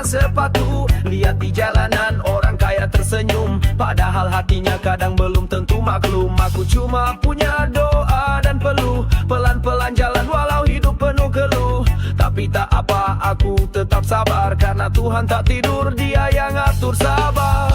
sepatu. Lihat di jalanan orang kaya tersenyum, padahal hatinya kadang belum tentu maklum. Aku cuma punya doa dan peluh, pelan-pelan jalan walau hidup penuh keluh. Tapi tak apa, aku tetap sabar, karena Tuhan tak tidur, Dia yang atur sabar.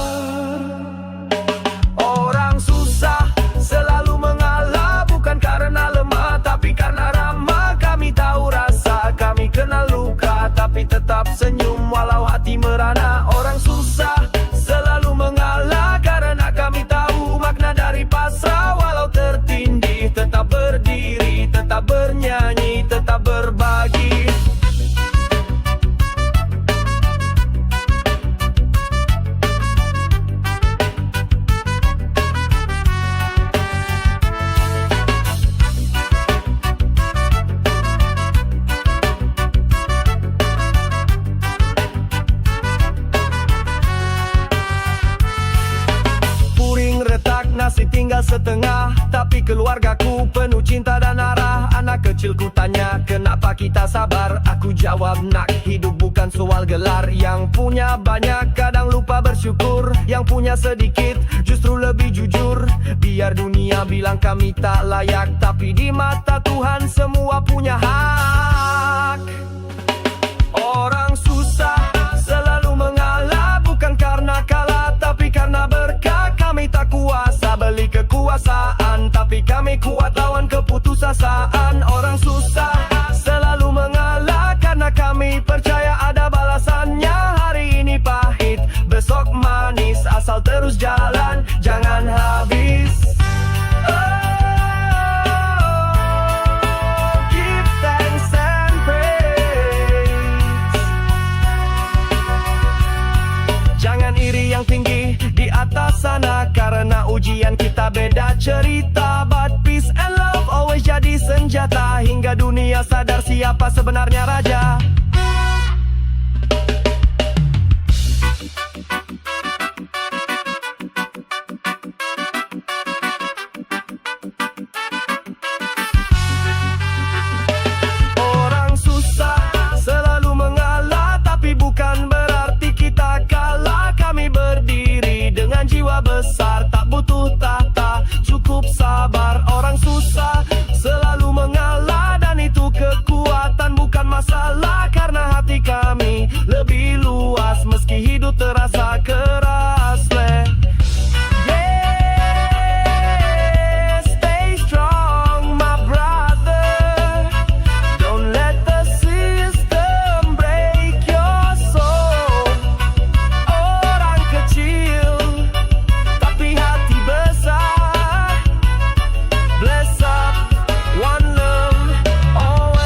Orang susah selalu mengalah, bukan karena lemah, tapi karena ramah. Kami tahu rasa, kami kenal luka, tapi tetap senyum walau hati merana. Orang susah selalu mengalah, karena kami tahu makna dari pasrah. Walau tertindih, tetap berdiri, tetap bernyanyi, tetap berbagi. Nasi tinggal setengah, tapi keluargaku penuh cinta dan arah. Anak kecilku tanya, kenapa kita sabar? Aku jawab, nak, hidup bukan soal gelar. Yang punya banyak kadang lupa bersyukur, yang punya sedikit justru lebih jujur. Biar dunia bilang kami tak layak, tapi di mata Tuhan semua punya hak. Orang susah selalu mengalah, bukan karena kalah, tapi karena berkah. Kami tak kuasa beli kekuasaan, tapi kami kuat lawan keputusasaan. Orang susah selalu mengalah, karena kami percaya ada balasannya. Hari ini pahit, besok manis, asal terus jalan, jangan habis. Give thanks and praise. Jangan iri yang tinggi di atas sana, karena ujian kita beda cerita. But peace and love always jadi senjata, hingga dunia sadar siapa sebenarnya raja. Orang susah selalu mengalah, tapi bukan berarti kita kalah. Kami berdiri dengan jiwa besar, tak butuh tahta, cukup sabar. Orang susah selalu mengalah, dan itu kekuatan bukan masalah, karena hati kami lebih luas meski hidup terasa keras. Stay strong my brother, don't let the system break your soul. Orang kecil tapi hati besar, bless up, one love always.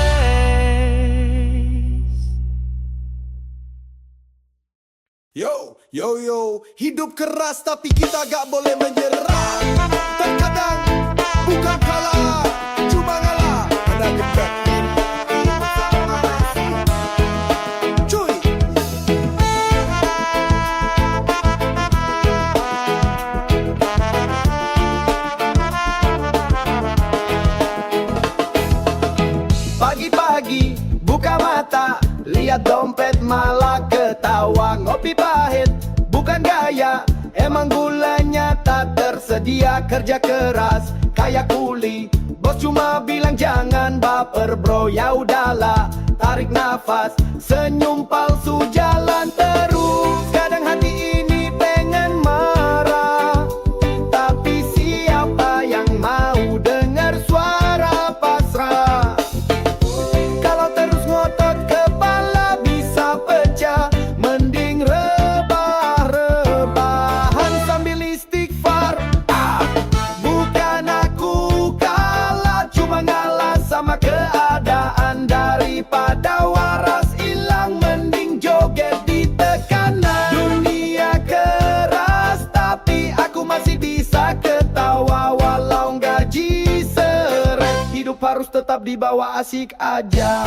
Yo, hidup keras tapi kita gak boleh menyerah. Terkadang bukan kalah, cuma ngalah. Ada gebet. Cuy. Pagi-pagi buka mata, lihat dompet malah ketawa. Ngopi pahit bukan gaya, emang gulanya tak tersedia. Kerja keras kayak kuli, bos cuma bilang jangan baper bro. Ya udahlah, tarik nafas, senyum palsu jalan terus. Kadang hati ini pengen marah, tapi siapa yang mau dengar suara pasrah? Kalau terus ngotot kepala bisa pecah, mending rebah-rebahan sambil istighfar. Bukan aku kalah, cuma ngalah sama keadaan. Daripada waras hilang, mending joget di tekanan. Dunia keras tapi aku masih bisa ketawa, walau gaji seret. Hidup harus tetap dibawa asik aja.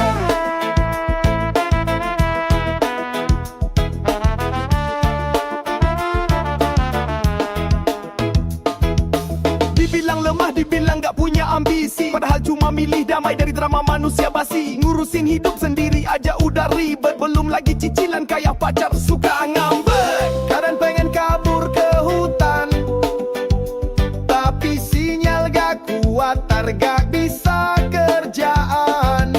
Dibilang lemah, dibilang gak punya ambisi, padahal cuma milih damai dari drama manusia basi. Ngurusin hidup sendiri aja udah ribet, belum lagi cicilan kayak pacar suka ngambek. Kadang pengen kabur ke hutan, tapi sinyal gak kuat, gak bisa kerjaan.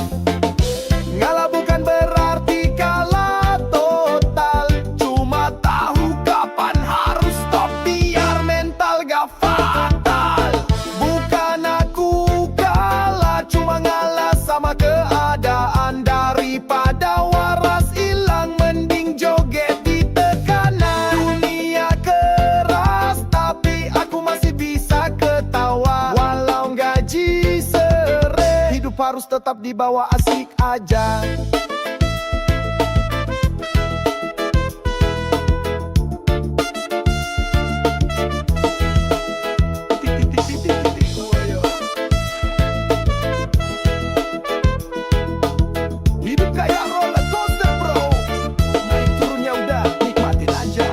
Ngalah bukan berarti kalah total, cuma tahu kapan harus stop biar mental gak fatal. Bukan aku kalah, cuma ngalah sama keadaan. Daripada waras hilang, mending joget di tekanan. Dunia keras, tapi aku masih bisa ketawa. Walau gaji sere, hidup harus tetap dibawa asik aja. Hidup kayak roller coaster bro, naik turunnya udah nikmatin aja.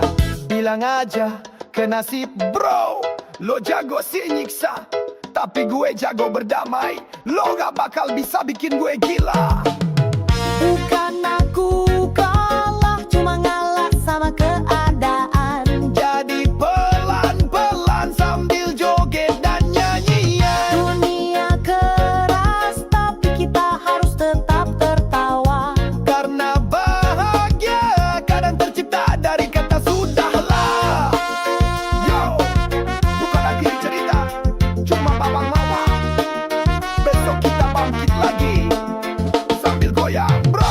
Bilang aja ke nasib bro, lo jago sih nyiksa, tapi gue jago berdamai. Lo gak bakal bisa bikin gue gila. Bukan aku kalah, cuma ngalah sama keadaan. Jadi pelan-pelan sambil joget dan nyanyian. Dunia keras, tapi kita harus tetap tertawa. Karena bahagia kadang tercipta dari kata sudahlah. Yo, bukan lagi cerita, cuma bawang-bawang. Besok kita bangkit lagi sambil goyang bro.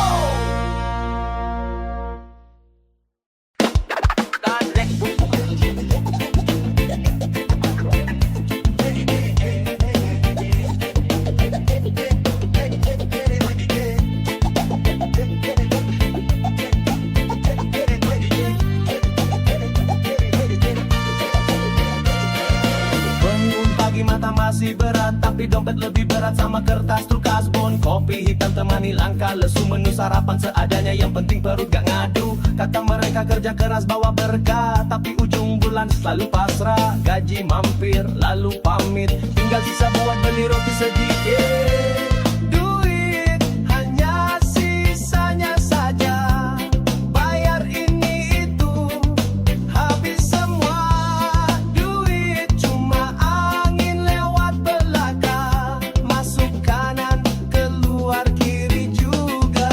Bangun pagi mata masih berat, tapi dompet lebih berat sama kertas truk kasbon. Kopi hitam temani langkah lesu, menu sarapan seadanya, yang penting perut gak ngadu. Kata mereka kerja keras bawa berkah, tapi ujung bulan selalu pasrah. Gaji mampir lalu pamit, tinggal sisa buat beli roti sedikit. Duit hanya sisanya saja, bayar ini itu habis semua. Duit cuma angin lewat belakang, masuk kanan keluar kiri juga.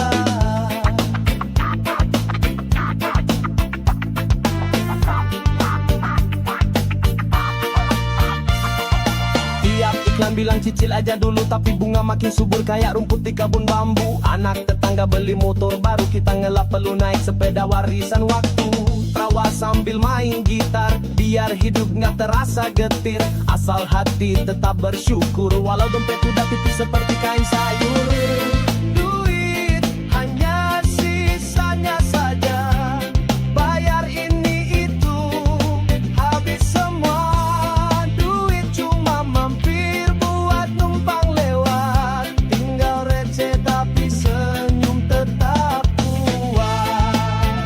Tiap iklan bilang cicil aja dulu, tapi bunga makin subur kayak rumput di kebun bambu. Anak tetangga beli motor baru, kita ngelap perlu naik sepeda warisan waktu. Tawa sambil main gitar, biar hidup nggak terasa getir. Asal hati tetap bersyukur, walau dompet udah tipis seperti kain sayur. Duit hanya sisanya saja, bayar ini itu habis semua. Duit cuma mampir buat numpang lewat, tinggal receh tapi senyum tetap kuat.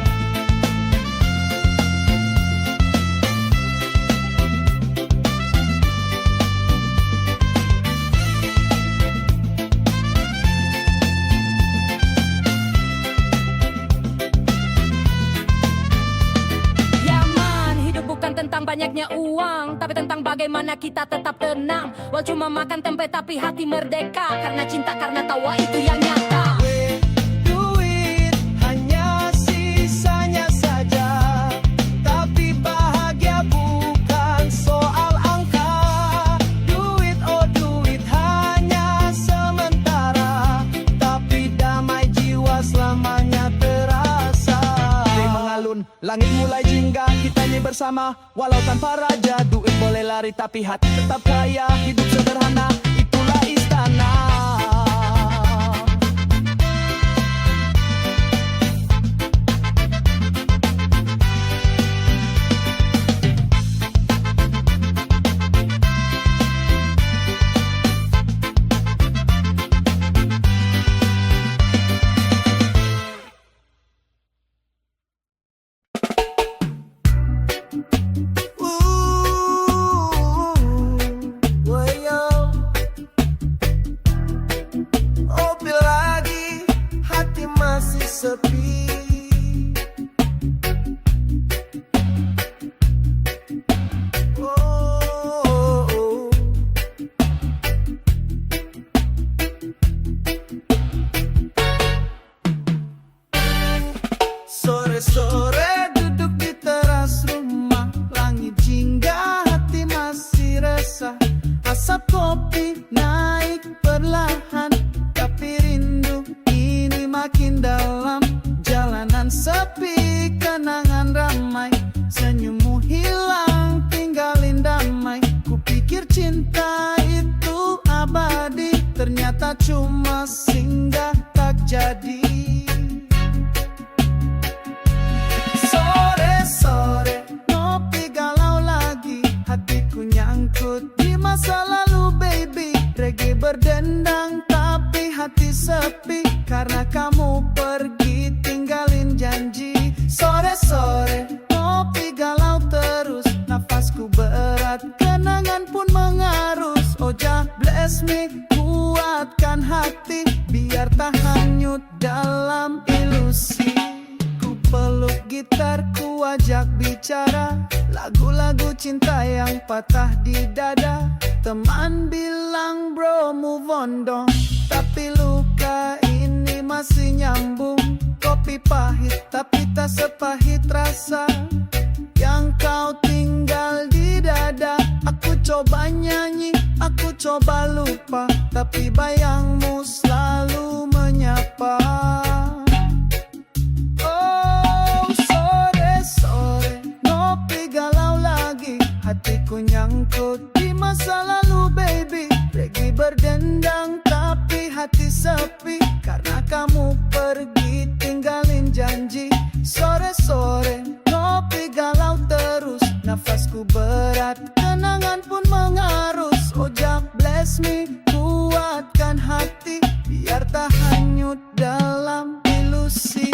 Yaman, hidup bukan tentang banyaknya uang, tapi tentang bagaimana kita tetap tenang. Walau cuma makan tempe tapi hati merdeka, karena cinta, karena tawa itu yang nyata. Duit hanya sisanya saja, tapi bahagia bukan soal angka. Duit, oh duit hanya sementara, tapi damai jiwa selamanya terasa. Day mengalun, langit mulai jingga, kita ini bersama. Walau tanpa raja, duit boleh lari tapi hati tetap kaya. Hidup sederhana, itulah istana. sepi karena kamu pergi tinggalin janji. Sore-sore ngopi galau terus, nafasku berat, kenangan pun mengarus. Oh Jah bless me, kuatkan hati biar tak hanyut dalam ilusi. Ku peluk gitar, ku ajak bicara lagu-lagu cinta yang patah di dada. Teman bilang bro move on dong, tapi luka ini masih nyambung. Kopi pahit tapi tak sepahit rasa yang kau tinggal di dada. Aku coba nyanyi, aku coba lupa, tapi bayangmu selalu menyapa. Oh sore-sore ngopi galau lagi, hatiku nyangkut di masa lalu baby. Pergi berdendang tapi hati sepi karena kamu pergi tinggalin janji. Sore-sore ngopi galau terus, nafasku berat, kenangan pun mengarus. Oh Jah bless me, kuatkan hati biar tak hanyut dalam ilusi.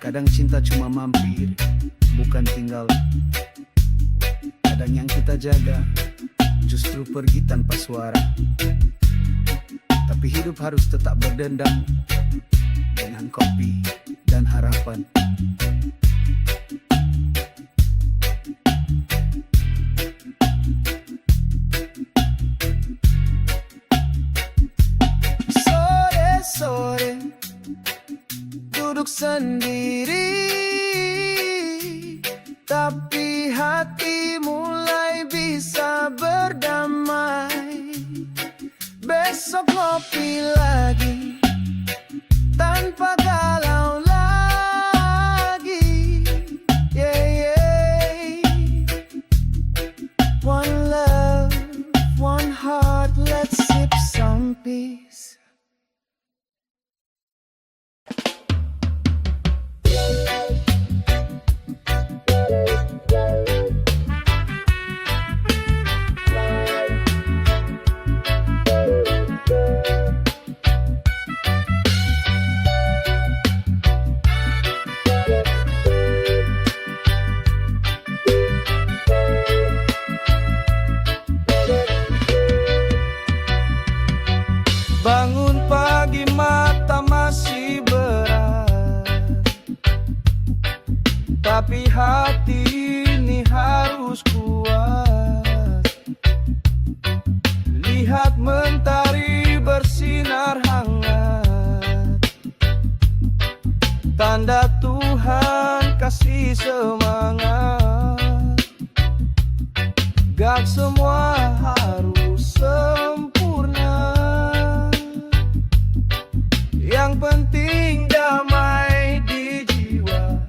Kadang cinta cuma mampir, bukan tinggal. Kadang yang kita jaga justru pergi tanpa suara. Tapi hidup harus tetap berdendang dengan kopi dan harapan. Sore-sore duduk sendiri, tapi hati mulai bisa berdamai. Besok ngopi lagi tanpa galau lagi. Yeah, yeah. One love, one heart, let's sip some peace. Bangun pagi mata masih berat, tapi hati ini harus kuat. Lihat mentari bersinar hangat, tanda Tuhan kasih semangat. Gak semua harus sempurna, yang penting damai di jiwa.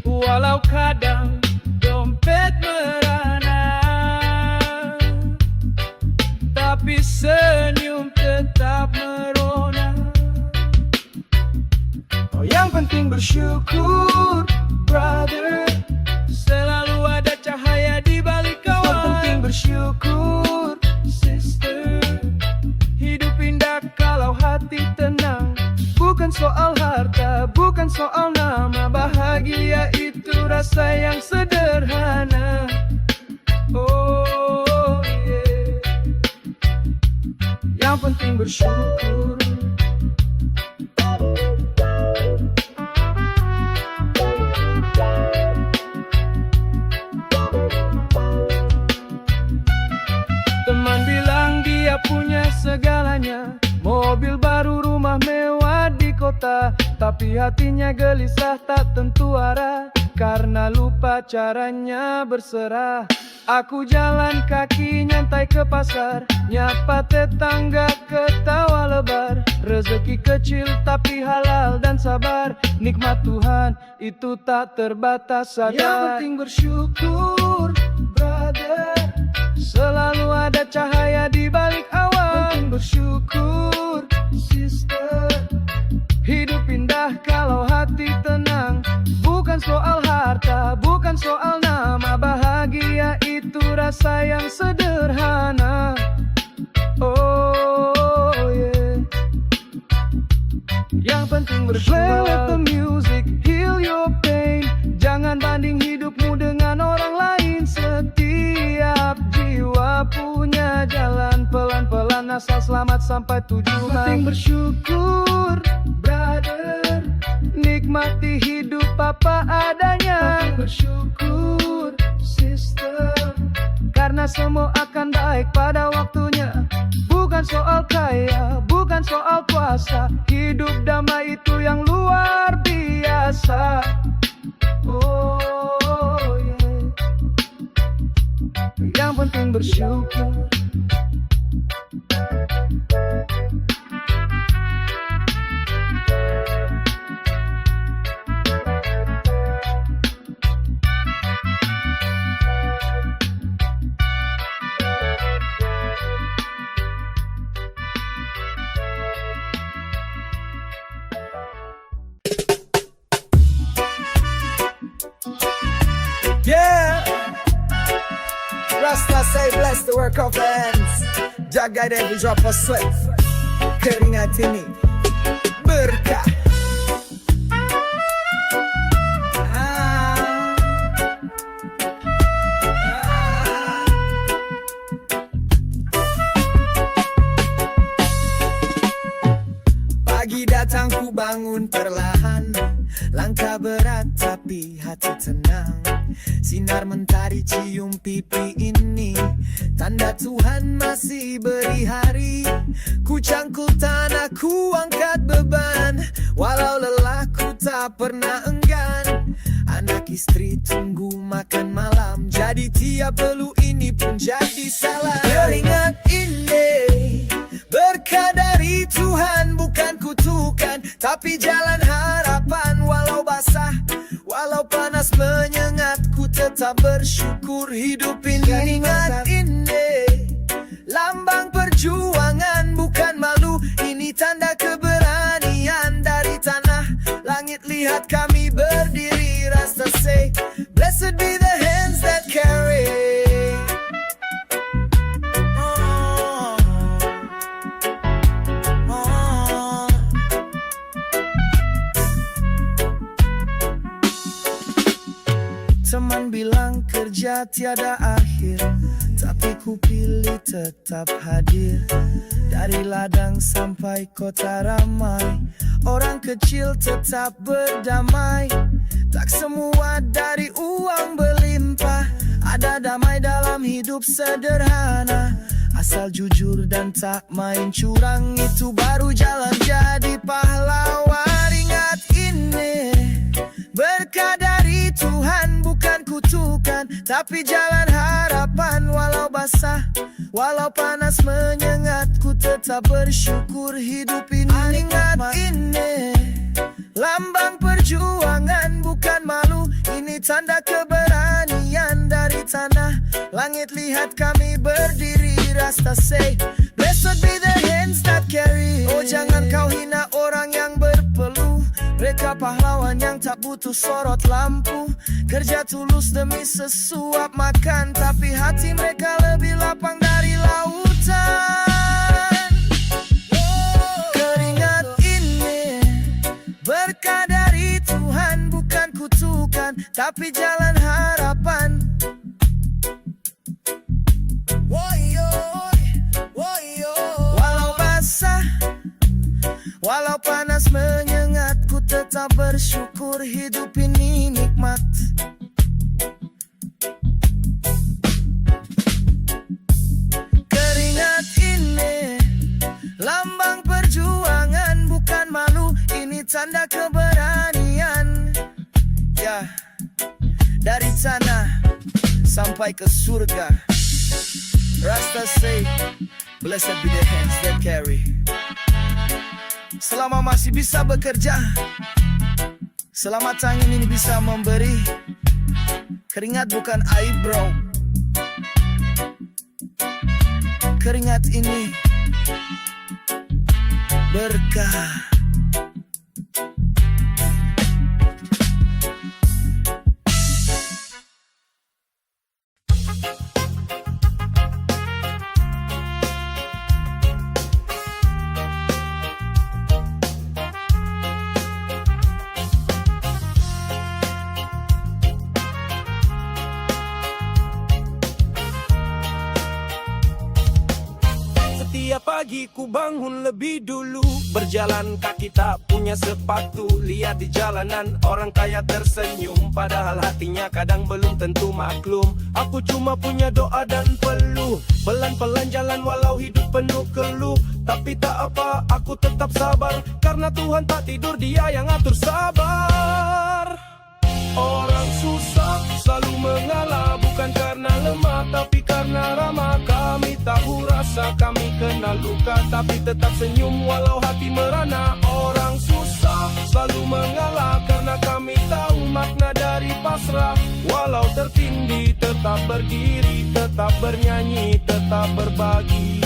Walau kadang dompet merana, tapi senyum tetap merona. Oh yang penting bersyukur brother, selalu ada cahaya di balik kawan. Yang penting bersyukur sister, hidup indah kalau hati tenang. Bukan soal harta, bukan soal nama, bahagia itu rasa yang sederhana. Oh yeah, yang penting bersyukur. Teman bilang dia punya segalanya, mobil baru, rumah mewah di kota, tapi hatinya gelisah tak tentu arah karena lupa caranya berserah. Aku jalan kaki nyantai ke pasar, nyapa tetangga ketawa lebar. Rezeki kecil tapi halal dan sabar, nikmat Tuhan itu tak terbatas sadar. Yang penting bersyukur brother, selalu ada cahaya di balik awan. Penting bersyukur sister, hidup indah kalau hati tenang. Bukan soal harta, bukan soal nama, bahagia itu rasa yang sederhana. Play with the music, heal your pain. Jangan banding hidupmu dengan orang lain. Setiap jiwa punya jalan, pelan-pelan asal selamat sampai tujuan. Penting bersyukur, brother. Nikmati hidup apa adanya. Penting bersyukur, sister. Karena semua akan baik pada waktunya. Bukan soal kaya, bukan soal kuasa. Hidup damai itu yang luar biasa. Oh yeah. Yang penting bersyukur. Yeah, Rasta say bless the work of hands. Jaga every drop of sweat. Keringat ini berkah. Pagi datang ku bangun perlahan. Langkah berat tapi hati tenang. Sinar mentari cium pipi ini, tanda Tuhan masih beri hari. Ku cangkul tanah, ku angkat beban. Walau lelah ku tak pernah enggan. Anak istri tunggu makan malam. Jadi tiap perlu ini pun jadi salah. Keringat ini berkah dari Tuhan, bukan kutukan, tapi jalan harapan. Walau basah, walau panas menyengat, ku tetap bersyukur hidup ini. Keringat ini lambang perjuangan, bukan malu. Ini tanda keberanian dari tanah langit. Lihat kami berdiri, Rasta say, blessed be the hands that carry. Teman bilang kerja tiada akhir, tapi ku pilih tetap hadir. Dari ladang sampai kota ramai, orang kecil tetap berdamai. Tak semua dari uang berlimpah, ada damai dalam hidup sederhana. Asal jujur dan tak main curang, itu baru jalan jadi pahlawan. Ingat ini berkah dari Tuhan, bukan kutukan, tapi jalan harapan. Walau basah, walau panas menyengat, ku tetap bersyukur hidup ini. Ingat ini lambang perjuangan, bukan malu. Ini tanda keberanian dari tanah langit. Lihat kami berdiri, Rasta say, blessed be the hands that carry. Oh jangan kau hina orang yang berpeluh. Mereka pahlawan yang tak butuh sorot lampu. Kerja tulus demi sesuap makan, tapi hati mereka lebih lapang dari lautan. Keringat ini berkah dari Tuhan, bukan kutukan, tapi jalan harapan. Walau basah, walau panas menyengat, ku tetap bersyukur hidup ini nikmat. Keringat ini lambang perjuangan, bukan malu. Ini tanda keberanian. Ya, dari tanah sampai ke surga, Rasta say, blessed be the hands that carry. Selama masih bisa bekerja, selama tangan ini bisa memberi, keringat bukan aib bro. Keringat ini berkah. pagi ku bangun lebih dulu. Berjalan kaki tak punya sepatu. Lihat di jalanan orang kaya tersenyum, padahal hatinya kadang belum tentu maklum. Aku cuma punya doa dan peluh. Pelan-pelan jalan walau hidup penuh keluh. Tapi tak apa, aku tetap sabar, karena Tuhan tak tidur, Dia yang atur sabar. Orang susah selalu mengalah, bukan karena lemah tapi karena ramah. Kami tahu rasa, kami kenal luka, tapi tetap senyum walau hati merana. Orang susah selalu mengalah, karena kami tahu makna dari pasrah. Walau tertindih tetap berdiri, tetap bernyanyi, tetap berbagi.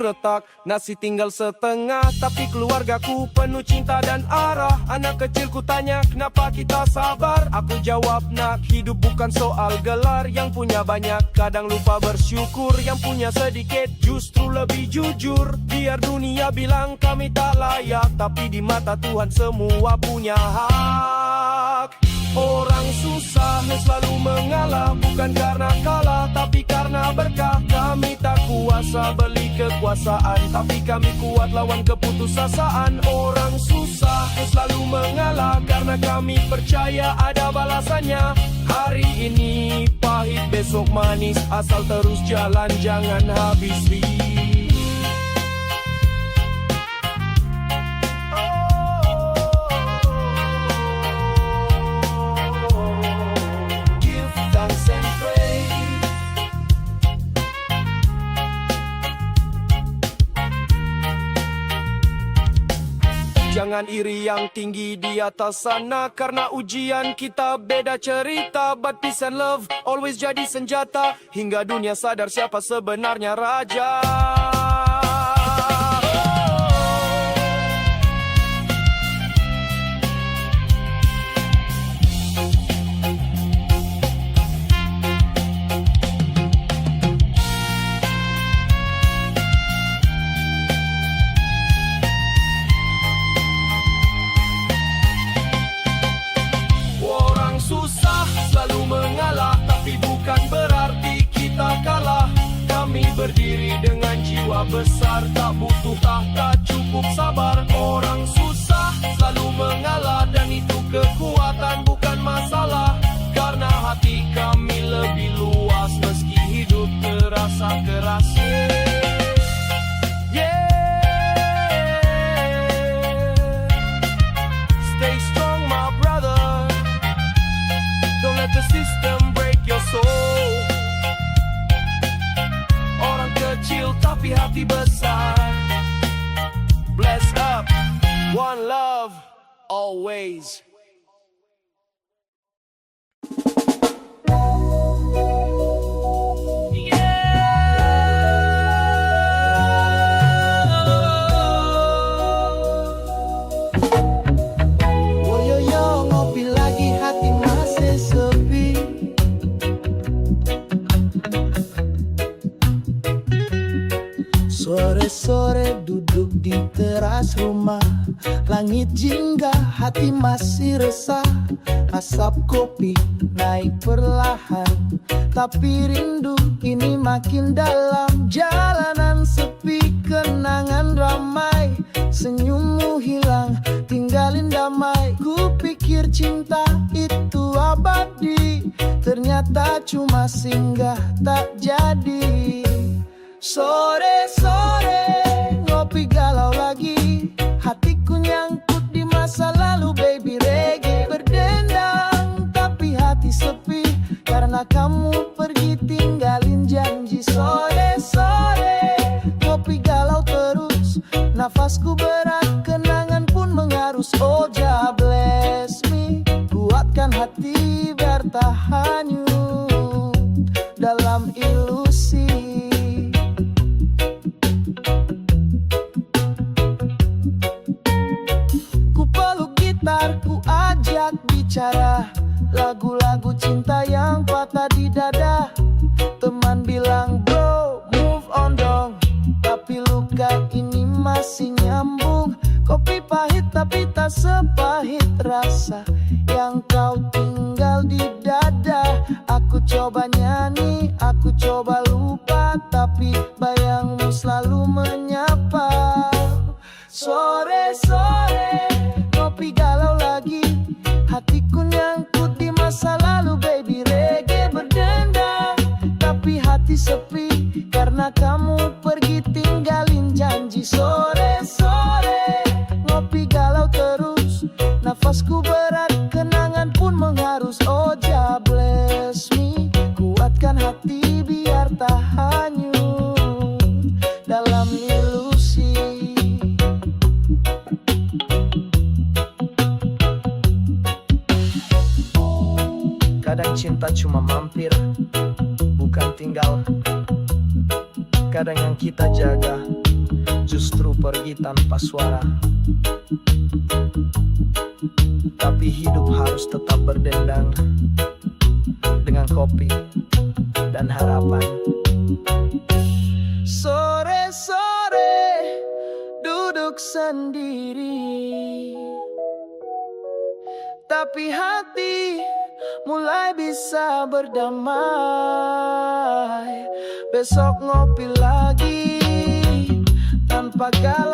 Retak, nasi tinggal setengah, tapi keluargaku penuh cinta dan arah. Anak kecilku tanya kenapa kita sabar, aku jawab nak, hidup bukan soal gelar. Yang punya banyak kadang lupa bersyukur, yang punya sedikit justru lebih jujur. Biar dunia bilang kami tak layak, tapi di mata Tuhan semua punya hak. Orang susah selalu mengalah, bukan karena kalah tapi karena berkah. Kami tak kuasa beli kekuasaan, tapi kami kuat lawan keputusasaan. Orang susah selalu mengalah, karena kami percaya ada balasannya. Hari ini pahit besok manis, asal terus jalan jangan habis ri. Jangan iri yang tinggi di atas sana, karena ujian kita beda cerita. But peace and love always jadi senjata, hingga dunia sadar siapa sebenarnya raja. Susah selalu mengalah, tapi bukan berarti kita kalah. Kami berdiri dengan jiwa besar, tak butuh tahta, cukup sabar. Orang susah selalu mengalah, dan itu kekuatan bukan masalah. Karena hati kami lebih luas, meski hidup terasa keras. Stay strong my brother, don't let the system break your soul. Orang kecil tapi hati besar. Bless up, one love, always. Sore-sore duduk di teras rumah, langit jingga, hati masih resah. Asap kopi naik perlahan, tapi rindu ini makin dalam. Jalanan sepi, kenangan ramai, senyummu hilang, tinggalin damai. Ku pikir cinta itu abadi, ternyata cuma singgah tak jadi. Sore-sore ngopi galau lagi, hatiku nyangkut di masa lalu. Baby reggae berdendang, tapi hati sepi, karena kamu pergi tinggalin janji. Sore-sore ngopi galau terus, nafasku berat, kenangan pun mengarus. Oh Jah bless me, kuatkan hati bertahan yuk dalam ilusi. Ku ajak bicara lagu-lagu cinta yang patah di dada. Teman bilang bro move on dong, tapi luka ini masih nyambung. Kopi pahit tapi tak sepahit rasa yang kau bayangmu selalu menyapa. Sore-sore ngopi galau lagi, hatiku nyangkut di masa lalu baby. Reggae berdendang tapi hati sepi, karena kamu pergi tinggalin janji. Sore-sore ngopi galau terus, nafasku berat, kenangan pun mengharus. Oh Jah bless me, kuatkan hati biar tak hanyut dalam ilusi. Kadang cinta cuma mampir, bukan tinggal. Kadang yang kita jaga justru pergi tanpa suara. Tapi hidup harus tetap berdendang dengan kopi dan harapan. Sore-sore duduk sendiri, tapi hati mulai bisa berdamai. Besok ngopi lagi tanpa galau.